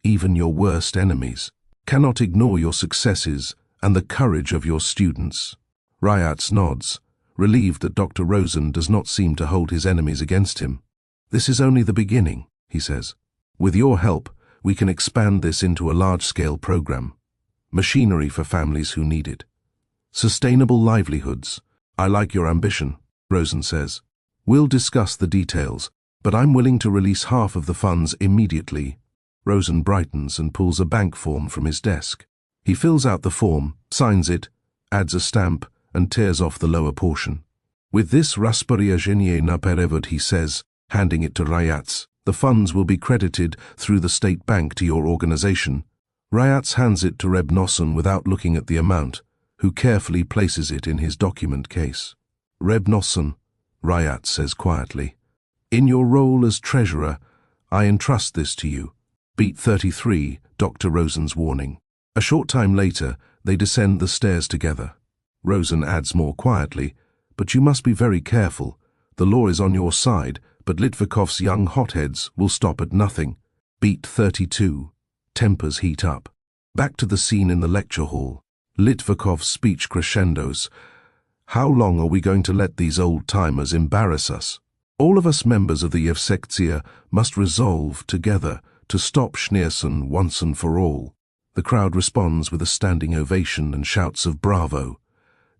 even your worst enemies cannot ignore your successes and the courage of your students. Ryats nods, relieved that Dr. Rosen does not seem to hold his enemies against him. This is only the beginning, he says. With your help, we can expand this into a large-scale program. Machinery for families who need it. Sustainable livelihoods. I like your ambition, Rosen says. We'll discuss the details, but I'm willing to release half of the funds immediately. Rosen brightens and pulls a bank form from his desk. He fills out the form, signs it, adds a stamp, and tears off the lower portion. With this Rasporiazhenie na perevod, he says, handing it to Ryats, the funds will be credited through the state bank to your organization. Ryats hands it to Reb Nosson without looking at the amount, who carefully places it in his document case. Reb Nosson, Ryats says quietly, in your role as treasurer, I entrust this to you. Beat 33, Dr. Rosen's warning. A short time later, they descend the stairs together. Rosen adds more quietly, but you must be very careful. The law is on your side, but Litvakov's young hotheads will stop at nothing. Beat 32. Tempers heat up. Back to the scene in the lecture hall. Litvakov's speech crescendos. How long are we going to let these old-timers embarrass us? All of us members of the Yevsektia must resolve together to stop Schneerson once and for all. The crowd responds with a standing ovation and shouts of bravo.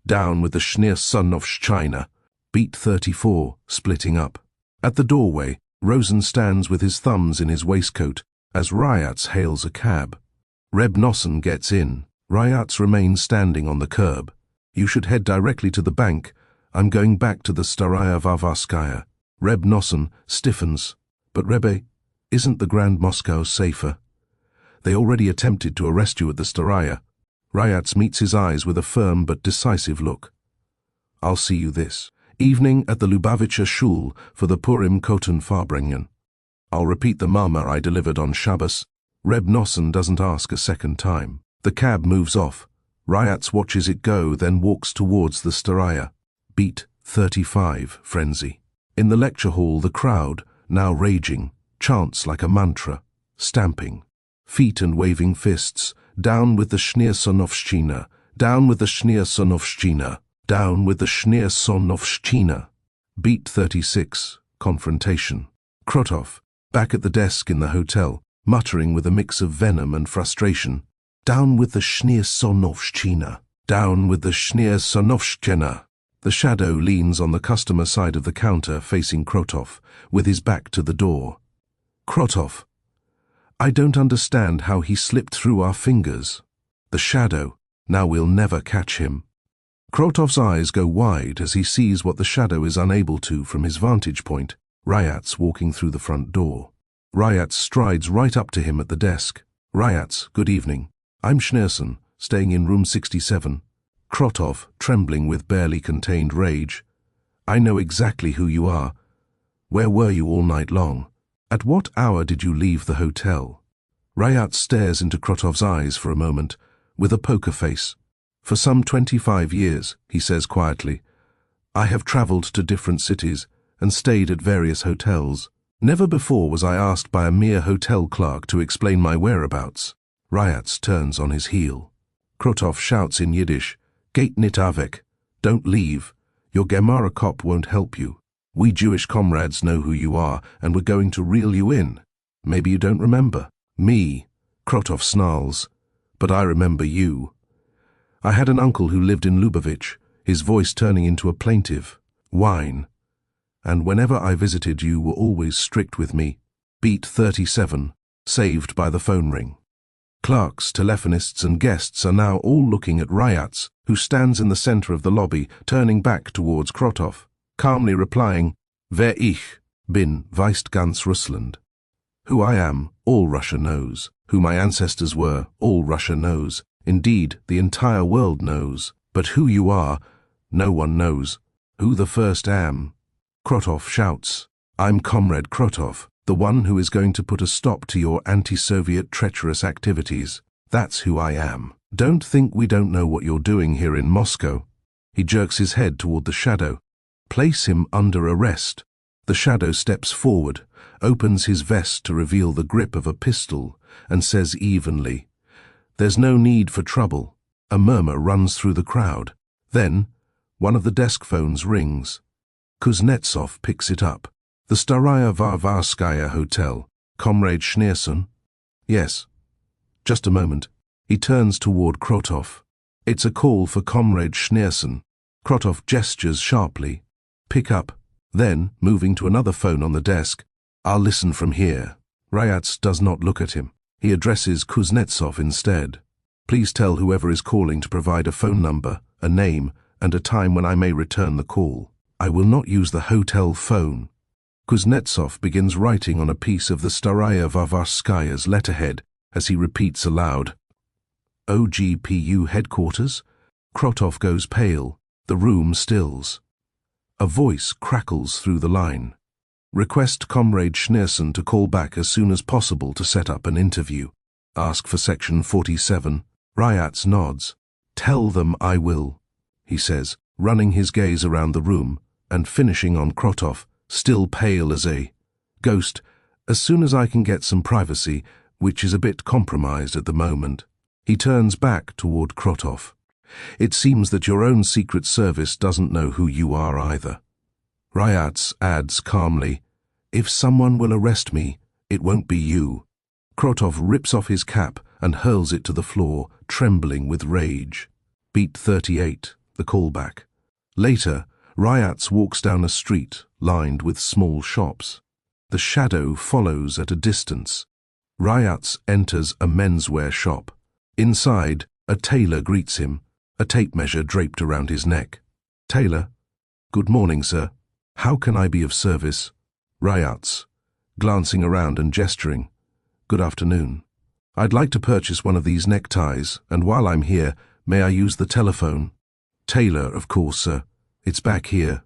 Down with the Schneersonovщina. Beat 34, splitting up. At the doorway, Rosen stands with his thumbs in his waistcoat as Ryats hails a cab. Reb Nosson gets in. Ryats remains standing on the curb. You should head directly to the bank. I'm going back to the Staraya Varvarskaya. Reb Nosson stiffens. But Rebbe, isn't the Grand Moscow safer? They already attempted to arrest you at the Staraya. Ryats meets his eyes with a firm but decisive look. I'll see you this evening at the Lubavitcher Schule for the Purim Koten Farbringen. I'll repeat the Mama I delivered on Shabbos. Reb Nosson doesn't ask a second time. The cab moves off. Ryats watches it go, then walks towards the Staraya. Beat 35, frenzy. In the lecture hall, the crowd, now raging, chants like a mantra, stamping. Feet and waving fists. Down with the Schneersonovщina. Down with the Schneersonovщina. Down with the Schneersonovщina. Beat 36, confrontation. Krotov, back at the desk in the hotel, muttering with a mix of venom and frustration. Down with the Schneersonovщina. Down with the Schneersonovщina. The shadow leans on the customer side of the counter facing Krotov, with his back to the door. Krotov. I don't understand how he slipped through our fingers. The shadow. Now we'll never catch him. Krotov's eyes go wide as he sees what the shadow is unable to from his vantage point. Ryats walking through the front door. Ryats strides right up to him at the desk. Ryats, good evening. I'm Schneerson, staying in room 67. Krotov, trembling with barely contained rage. I know exactly who you are. Where were you all night long? At what hour did you leave the hotel? Ryats stares into Krotov's eyes for a moment, with a poker face. For some 25 years, he says quietly, I have traveled to different cities and stayed at various hotels. Never before was I asked by a mere hotel clerk to explain my whereabouts. Ryats turns on his heel. Krotov shouts in Yiddish, Geht nit avek, don't leave. Your Gemara cop won't help you. We Jewish comrades know who you are, and we're going to reel you in. Maybe you don't remember. Me, Krotov snarls. But I remember you. I had an uncle who lived in Lubavitch, his voice turning into a plaintive whine. And whenever I visited, you were always strict with me. Beat 37, saved by the phone ring. Clerks, telephonists and guests are now all looking at Ryats, who stands in the center of the lobby, turning back towards Krotov, calmly replying, Wer ich bin, weißt ganz Russland. Who I am, all Russia knows. Who my ancestors were, all Russia knows. Indeed, the entire world knows. But who you are, no one knows. Who the first am. Krotov shouts, I'm Comrade Krotov, the one who is going to put a stop to your anti-Soviet treacherous activities. That's who I am. Don't think we don't know what you're doing here in Moscow. He jerks his head toward the shadow. Place him under arrest. The shadow steps forward, opens his vest to reveal the grip of a pistol, and says evenly, There's no need for trouble. A murmur runs through the crowd. Then, one of the desk phones rings. Kuznetsov picks it up. The Staraya Varvarskaya Hotel. Comrade Schneerson? Yes. Just a moment. He turns toward Krotov. It's a call for Comrade Schneerson. Krotov gestures sharply. Pick up. Then, moving to another phone on the desk, I'll listen from here. Ryats does not look at him. He addresses Kuznetsov instead. Please tell whoever is calling to provide a phone number, a name, and a time when I may return the call. I will not use the hotel phone. Kuznetsov begins writing on a piece of the Staraya Varvarskaya's letterhead as he repeats aloud, OGPU headquarters? Krotov goes pale. The room stills. A voice crackles through the line. Request Comrade Schneerson to call back as soon as possible to set up an interview. Ask for section 47. Ryats nods. Tell them I will, he says, running his gaze around the room and finishing on Krotov, still pale as a ghost, as soon as I can get some privacy, which is a bit compromised at the moment. He turns back toward Krotov. It seems that your own secret service doesn't know who you are either. Ryats adds calmly, "If someone will arrest me, it won't be you." Krotov rips off his cap and hurls it to the floor, trembling with rage. Beat 38, the callback. Later, Ryats walks down a street lined with small shops. The shadow follows at a distance. Ryats enters a menswear shop. Inside, a tailor greets him, a tape measure draped around his neck. "Tailor, good morning, sir. How can I be of service?" Ryats, glancing around and gesturing, "Good afternoon. I'd like to purchase one of these neckties, and while I'm here, may I use the telephone?" "Tailor, of course, sir. It's back here."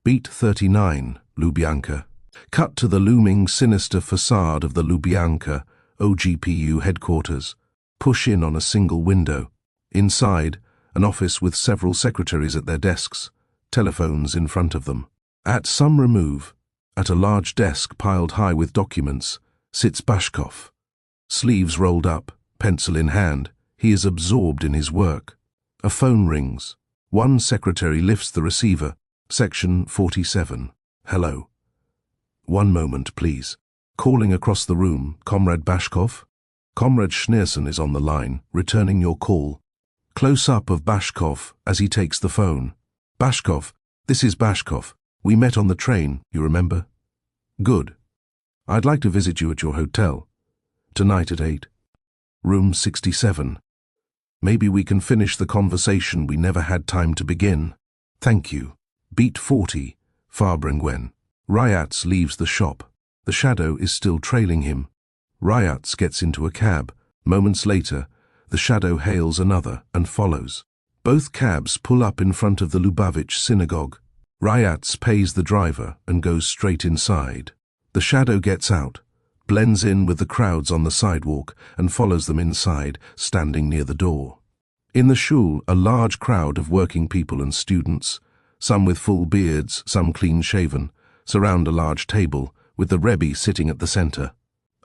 Beat 39, Lubyanka. Cut to the looming, sinister facade of the Lubyanka OGPU headquarters. Push in on a single window. Inside, an office with several secretaries at their desks, telephones in front of them. At some remove, at a large desk piled high with documents, sits Bashkov. Sleeves rolled up, pencil in hand, he is absorbed in his work. A phone rings. One secretary lifts the receiver. Section 47. "Hello." "One moment, please." Calling across the room, "Comrade Bashkov?" "Comrade Schneerson is on the line, returning your call." Close-up of Bashkov as he takes the phone. "Bashkov, this is Bashkov. We met on the train, you remember?" "Good. I'd like to visit you at your hotel. Tonight at 8. Room 67. Maybe we can finish the conversation we never had time to begin. Thank you." Beat 40, Farbrengen. Ryats leaves the shop. The shadow is still trailing him. Ryats gets into a cab. Moments later, the shadow hails another and follows. Both cabs pull up in front of the Lubavitch synagogue. Ryats pays the driver and goes straight inside. The shadow gets out, blends in with the crowds on the sidewalk, and follows them inside, standing near the door. In the shul, a large crowd of working people and students, some with full beards, some clean-shaven, surround a large table, with the Rebbe sitting at the center.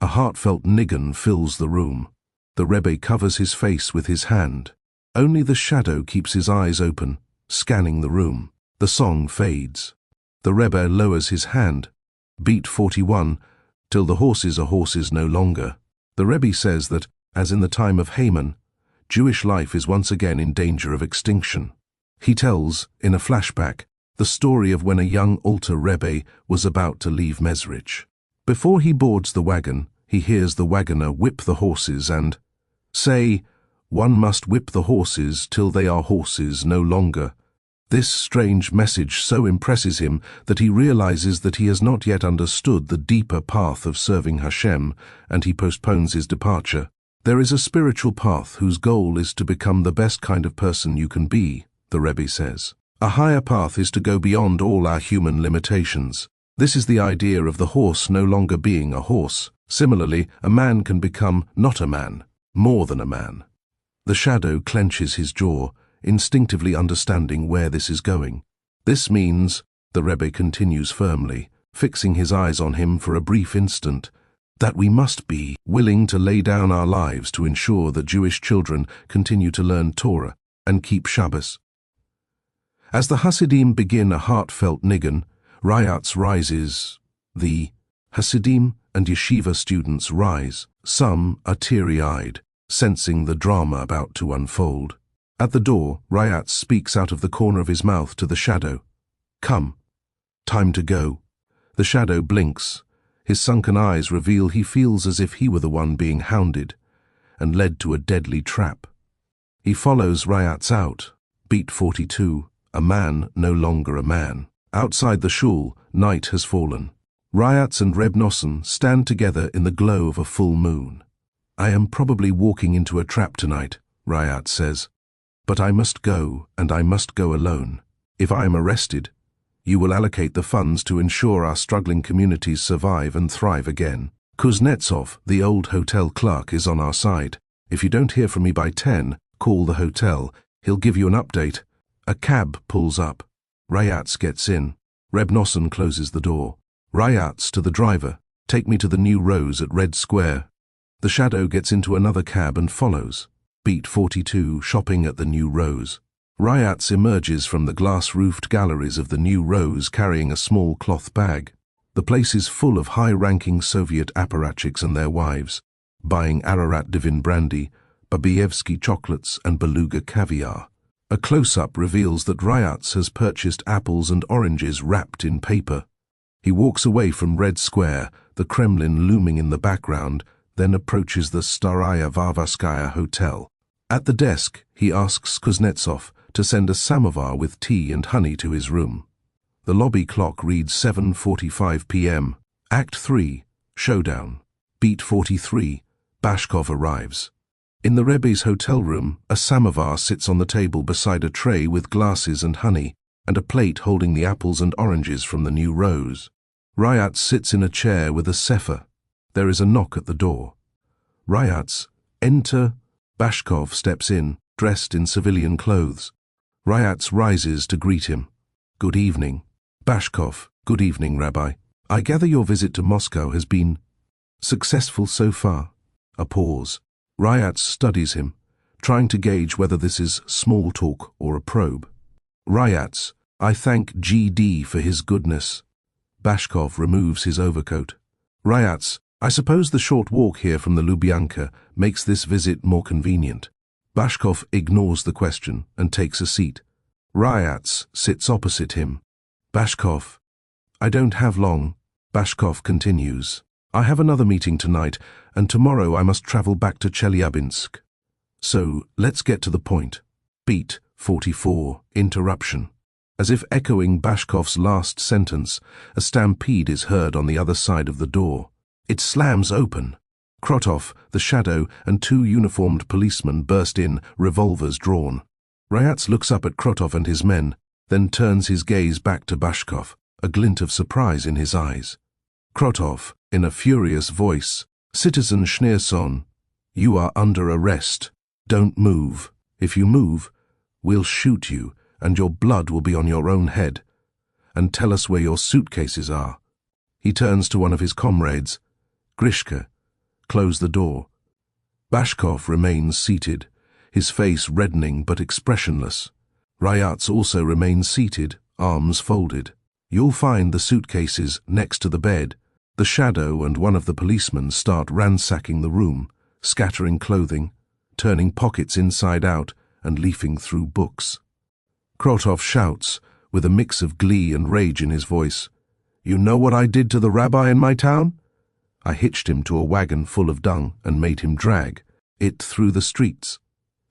A heartfelt nigun fills the room. The Rebbe covers his face with his hand. Only the shadow keeps his eyes open, scanning the room. The song fades. The Rebbe lowers his hand. Beat 41, till the horses are horses no longer. The Rebbe says that, as in the time of Haman, Jewish life is once again in danger of extinction. He tells, in a flashback, the story of when a young altar Rebbe was about to leave Mezrich. Before he boards the wagon, he hears the wagoner whip the horses and say, "One must whip the horses till they are horses no longer." This strange message so impresses him that he realizes that he has not yet understood the deeper path of serving Hashem, and he postpones his departure. There is a spiritual path whose goal is to become the best kind of person you can be, the Rebbe says. A higher path is to go beyond all our human limitations. This is the idea of the horse no longer being a horse. Similarly, a man can become not a man, more than a man. The shadow clenches his jaw, instinctively understanding where this is going. This means, the Rebbe continues firmly, fixing his eyes on him for a brief instant, that we must be willing to lay down our lives to ensure that Jewish children continue to learn Torah and keep Shabbos. As the Hasidim begin a heartfelt nigun, Ryats rises. The Hasidim and yeshiva students rise. Some are teary-eyed, sensing the drama about to unfold. At the door, Ryats speaks out of the corner of his mouth to the shadow. "Come. Time to go." The shadow blinks. His sunken eyes reveal he feels as if he were the one being hounded and led to a deadly trap. He follows Ryats out. Beat 42. A man no longer a man. Outside the shul, night has fallen. Ryats and Reb Nosson stand together in the glow of a full moon. "I am probably walking into a trap tonight," Ryats says. "But I must go, and I must go alone. If I am arrested, you will allocate the funds to ensure our struggling communities survive and thrive again. Kuznetsov, the old hotel clerk, is on our side. If you don't hear from me by 10, call the hotel. He'll give you an update." A cab pulls up. Ryats gets in. Reb Nosson closes the door. Ryats to the driver, "Take me to the New Rose at Red Square." The shadow gets into another cab and follows. Beat 42, shopping at the New Rose. Ryats emerges from the glass-roofed galleries of the New Rose carrying a small cloth bag. The place is full of high-ranking Soviet apparatchiks and their wives, buying Ararat Divin brandy, Babievsky chocolates and Beluga caviar. A close-up reveals that Ryats has purchased apples and oranges wrapped in paper. He walks away from Red Square, the Kremlin looming in the background, then approaches the Staraya Varvarskaya Hotel. At the desk, he asks Kuznetsov to send a samovar with tea and honey to his room. The lobby clock reads 7:45 p.m. Act 3, Showdown. Beat 43, Bashkov arrives. In the Rebbe's hotel room, a samovar sits on the table beside a tray with glasses and honey, and a plate holding the apples and oranges from the New Rose. Ryats sits in a chair with a sefer. There is a knock at the door. Ryats, enter. Bashkov steps in, dressed in civilian clothes. Ryats rises to greet him. Good evening. Bashkov, good evening, Rabbi. I gather your visit to Moscow has been successful so far. A pause. Ryats studies him, trying to gauge whether this is small talk or a probe. Ryats, I thank GD for his goodness. Bashkov removes his overcoat. Ryats, I suppose the short walk here from the Lubyanka makes this visit more convenient. Bashkov ignores the question and takes a seat. Ryats sits opposite him. Bashkov, I don't have long. Bashkov continues. I have another meeting tonight, and tomorrow I must travel back to Chelyabinsk. So, let's get to the point. Beat 44, interruption. As if echoing Bashkov's last sentence, a stampede is heard on the other side of the door. It slams open. Krotov, the Shadow, and two uniformed policemen burst in, revolvers drawn. Ryats looks up at Krotov and his men, then turns his gaze back to Bashkov, a glint of surprise in his eyes. Krotov, in a furious voice, Citizen Schneerson, you are under arrest. Don't move. If you move, we'll shoot you, and your blood will be on your own head. And tell us where your suitcases are. He turns to one of his comrades. Grishka, close the door. Bashkov remains seated, his face reddening but expressionless. Ryats also remains seated, arms folded. You'll find the suitcases next to the bed. The Shadow and one of the policemen start ransacking the room, scattering clothing, turning pockets inside out, and leafing through books. Krotov shouts, with a mix of glee and rage in his voice, You know what I did to the rabbi in my town? I hitched him to a wagon full of dung and made him drag it through the streets.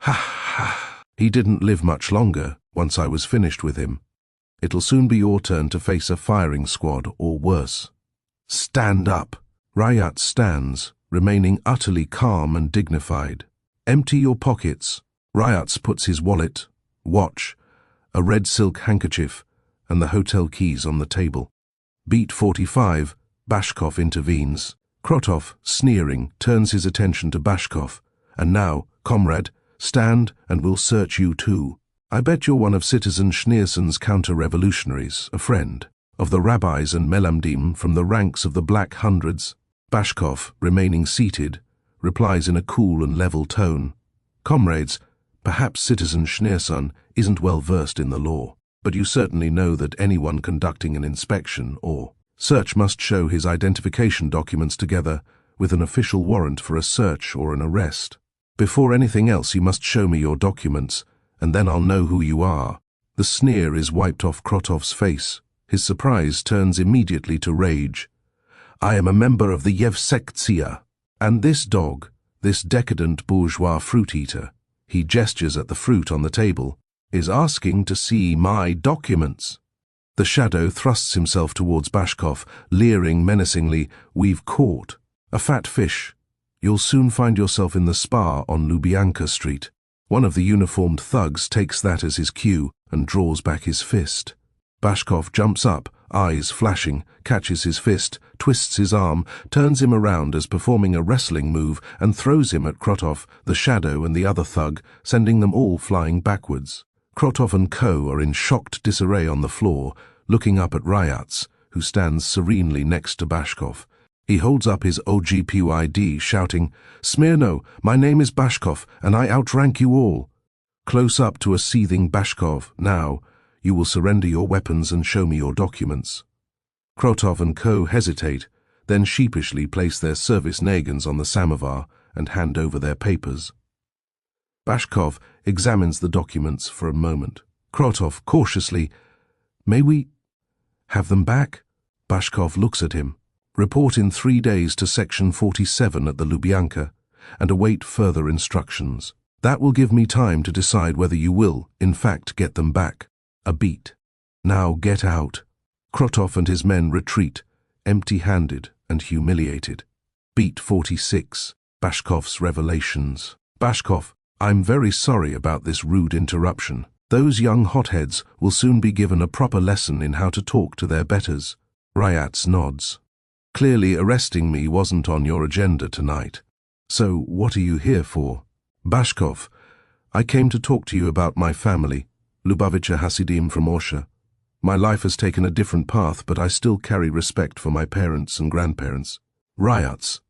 Ha ha! He didn't live much longer once I was finished with him. It'll soon be your turn to face a firing squad or worse. Stand up. Ryats stands, remaining utterly calm and dignified. Empty your pockets. Ryats puts his wallet, watch, a red silk handkerchief, and the hotel keys on the table. Beat 45, Bashkov intervenes. Krotov, sneering, turns his attention to Bashkov. And now, comrade, stand and we'll search you too. I bet you're one of Citizen Schneerson's counter-revolutionaries, a friend of the rabbis and melamdim from the ranks of the Black Hundreds. Bashkov, remaining seated, replies in a cool and level tone. Comrades, perhaps Citizen Schneerson isn't well versed in the law, but you certainly know that anyone conducting an inspection or search must show his identification documents together with an official warrant for a search or an arrest. Before anything else, you must show me your documents, and then I'll know who you are. The sneer is wiped off Krotov's face. His surprise turns immediately to rage. I am a member of the Yevsektsiya, and this dog, this decadent bourgeois fruit-eater, he gestures at the fruit on the table, is asking to see my documents. The Shadow thrusts himself towards Bashkov, leering menacingly, We've caught a fat fish. You'll soon find yourself in the spa on Lubyanka Street. One of the uniformed thugs takes that as his cue and draws back his fist. Bashkov jumps up, eyes flashing, catches his fist, twists his arm, turns him around as performing a wrestling move, and throws him at Krotov, the Shadow, and the other thug, sending them all flying backwards. Krotov and co. are in shocked disarray on the floor, looking up at Ryats, who stands serenely next to Bashkov. He holds up his OGPYD, shouting, Smirno, my name is Bashkov, and I outrank you all. close up to a seething Bashkov. Now, you will surrender your weapons and show me your documents. Krotov and Co. hesitate, then sheepishly place their service nagans on the samovar and hand over their papers. Bashkov examines the documents for a moment. Krotov cautiously, "May we have them back?" Bashkov looks at him. "Report in 3 days to Section 47 at the Lubyanka and await further instructions. That will give me time to decide whether you will, in fact, get them back." A beat. "Now get out." Krotov and his men retreat, empty-handed and humiliated. Beat 46. Bashkov's revelations. Bashkov, "I'm very sorry about this rude interruption. Those young hotheads will soon be given a proper lesson in how to talk to their betters." Ryats nods. "Clearly arresting me wasn't on your agenda tonight. So what are you here for?" Bashkov, "I came to talk to you about my family, Lubavitcher Hasidim from Orsha. My life has taken a different path, but I still carry respect for my parents and grandparents." Ryats,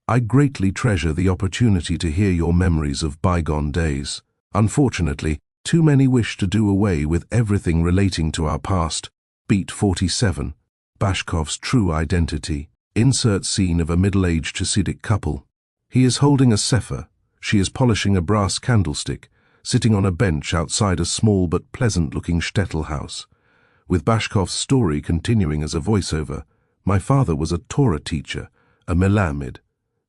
"I greatly treasure the opportunity to hear your memories of bygone days. Unfortunately, too many wish to do away with everything relating to our past." Beat 47. Bashkov's true identity. Insert scene of a middle-aged Hasidic couple. He is holding a sefer. She is polishing a brass candlestick, sitting on a bench outside a small but pleasant-looking shtetl house. With Bashkov's story continuing as a voiceover, "My father was a Torah teacher, a melamed.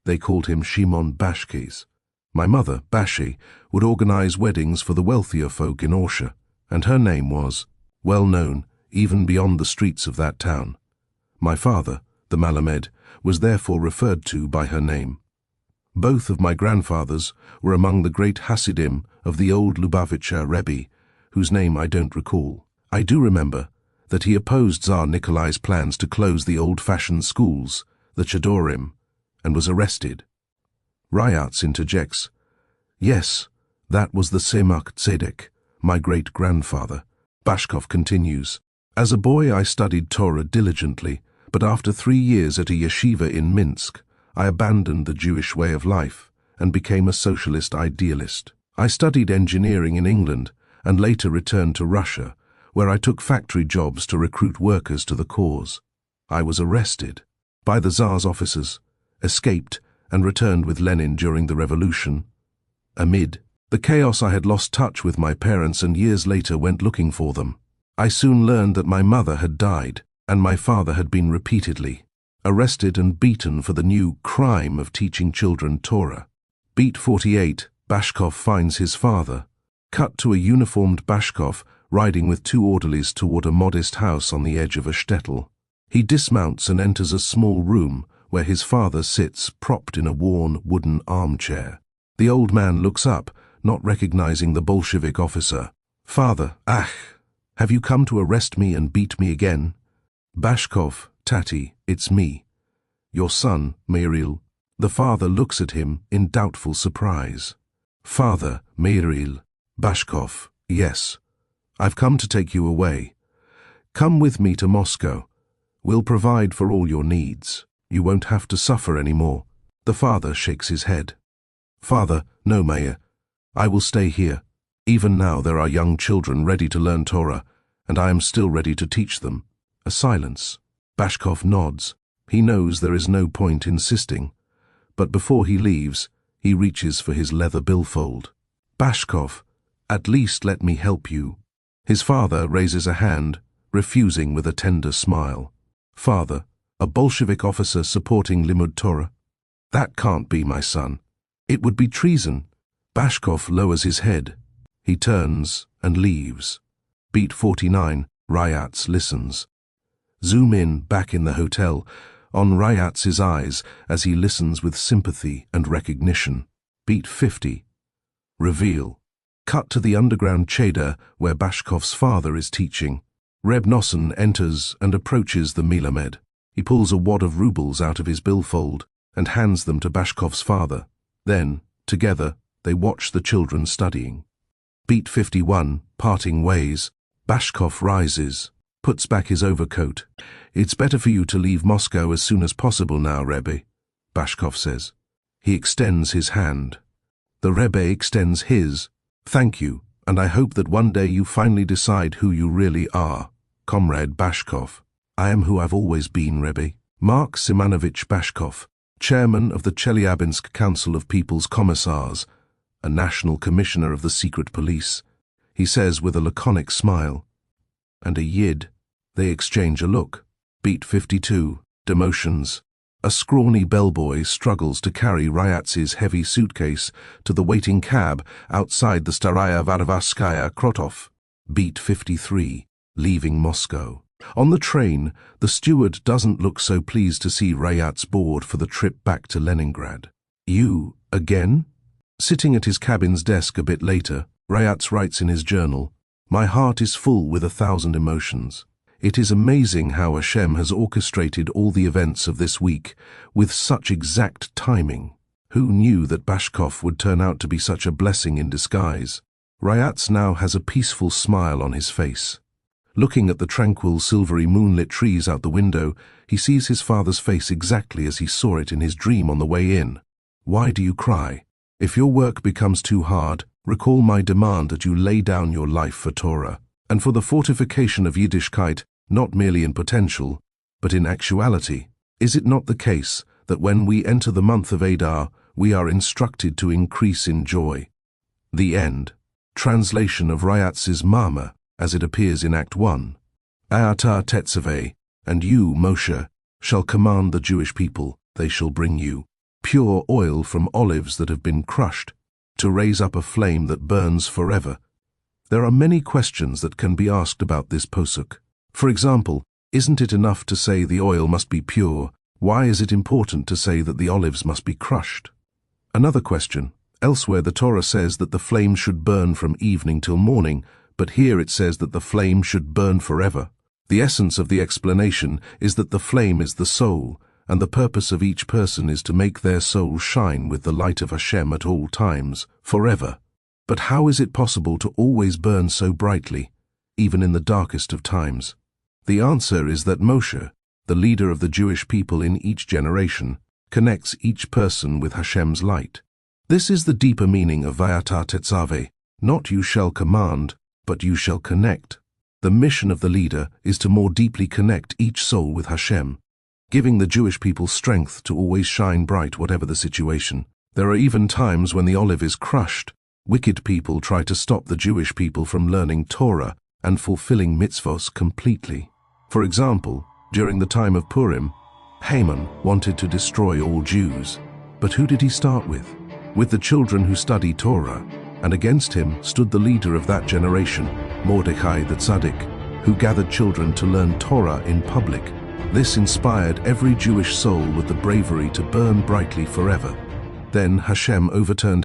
They called him Shimon Bashkes. My mother, Bashi, would organize weddings for the wealthier folk in Orsha, and her name was well known even beyond the streets of that town. My father, the Malamed, was therefore referred to by her name. Both of my grandfathers were among the great Hasidim of the old Lubavitcher Rebbe, whose name I don't recall. I do remember that he opposed Tsar Nikolai's plans to close the old-fashioned schools, the Chadorim, and was arrested." Ryats interjects, "Yes, that was the Tzemach Tzedek, my great-grandfather." Bashkov continues, "As a boy I studied Torah diligently, but after 3 years at a yeshiva in Minsk, I abandoned the Jewish way of life and became a socialist idealist. I studied engineering in England and later returned to Russia, where I took factory jobs to recruit workers to the cause. I was arrested by the Tsar's officers, escaped, and returned with Lenin during the revolution. Amid the chaos I had lost touch with my parents and years later went looking for them. I soon learned that my mother had died and my father had been repeatedly arrested and beaten for the new crime of teaching children Torah." Beat 48. Bashkov finds his father. Cut to a uniformed Bashkov riding with 2 orderlies toward a modest house on the edge of a shtetl. He dismounts and enters a small room where his father sits propped in a worn wooden armchair. The old man looks up, not recognizing the Bolshevik officer. "Father, have you come to arrest me and beat me again?" Bashkov, "Tati, it's me. Your son, Meiril." The father looks at him in doubtful surprise. "Father, Meiril." Bashkov, "Yes. I've come to take you away. Come with me to Moscow. We'll provide for all your needs. You won't have to suffer anymore." The father shakes his head. "Father, no, Meir. I will stay here. Even now there are young children ready to learn Torah, and I am still ready to teach them." A silence. Bashkov nods. He knows there is no point insisting, but before he leaves, he reaches for his leather billfold. "Bashkov, at least let me help you." His father raises a hand, refusing with a tender smile. "Father, a Bolshevik officer supporting Limud Torah? That can't be, my son. It would be treason." Bashkov lowers his head. He turns and leaves. Beat 49. Ryats listens. Zoom in back in the hotel, on Ryats's eyes as he listens with sympathy and recognition. Beat 50. Reveal. Cut to the underground cheder where Bashkov's father is teaching. Reb Nosson enters and approaches the Melamed. He pulls a wad of rubles out of his billfold and hands them to Bashkov's father. Then, together, they watch the children studying. Beat 51. Parting ways. Bashkov rises, puts back his overcoat. "It's better for you to leave Moscow as soon as possible now, Rebbe," Bashkov says. He extends his hand. The Rebbe extends his, Thank you, and I hope that one day you finally decide who you really are. Comrade Bashkov. I am who I've always been, Rebbe. Mark Simonovich Bashkov, chairman of the Chelyabinsk Council of People's Commissars, a national commissioner of the secret police. He says with a laconic smile. And a Yid. They exchange a look. Beat 52. Demotions. A scrawny bellboy struggles to carry Ryatz's heavy suitcase to the waiting cab outside the Staraya Varvarskaya Krotov. Beat 53. Leaving Moscow. On the train, the steward doesn't look so pleased to see Ryatz board for the trip back to Leningrad. You, again? Sitting at his cabin's desk a bit later, Ryatz writes in his journal, "My heart is full with 1,000 emotions. It is amazing how Hashem has orchestrated all the events of this week with such exact timing. Who knew that Bashkov would turn out to be such a blessing in disguise?" Ryatz now has a peaceful smile on his face. Looking at the tranquil, silvery, moonlit trees out the window, he sees his father's face exactly as he saw it in his dream on the way in. "Why do you cry? If your work becomes too hard, recall my demand that you lay down your life for Torah, and for the fortification of Yiddishkeit, not merely in potential, but in actuality. Is it not the case that when we enter the month of Adar, we are instructed to increase in joy?" The end. Translation of Ryatz's Mama, as it appears in Act 1. Ayata Tetzaveh, and you, Moshe, shall command the Jewish people, they shall bring you pure oil from olives that have been crushed, to raise up a flame that burns forever. There are many questions that can be asked about this posuk. For example, isn't it enough to say the oil must be pure? Why is it important to say that the olives must be crushed? Another question. Elsewhere the Torah says that the flame should burn from evening till morning, but here it says that the flame should burn forever. The essence of the explanation is that the flame is the soul, and the purpose of each person is to make their soul shine with the light of Hashem at all times, forever. But how is it possible to always burn so brightly, even in the darkest of times? The answer is that Moshe, the leader of the Jewish people in each generation, connects each person with Hashem's light. This is the deeper meaning of Vayata Tetzaveh, not you shall command, but you shall connect. The mission of the leader is to more deeply connect each soul with Hashem, giving the Jewish people strength to always shine bright whatever the situation. There are even times when the olive is crushed. Wicked people try to stop the Jewish people from learning Torah and fulfilling mitzvos completely. For example, during the time of Purim, Haman wanted to destroy all Jews. But who did he start with? With the children who study Torah, and against him stood the leader of that generation, Mordechai the Tzaddik, who gathered children to learn Torah in public. This inspired every Jewish soul with the bravery to burn brightly forever. Then Hashem overturned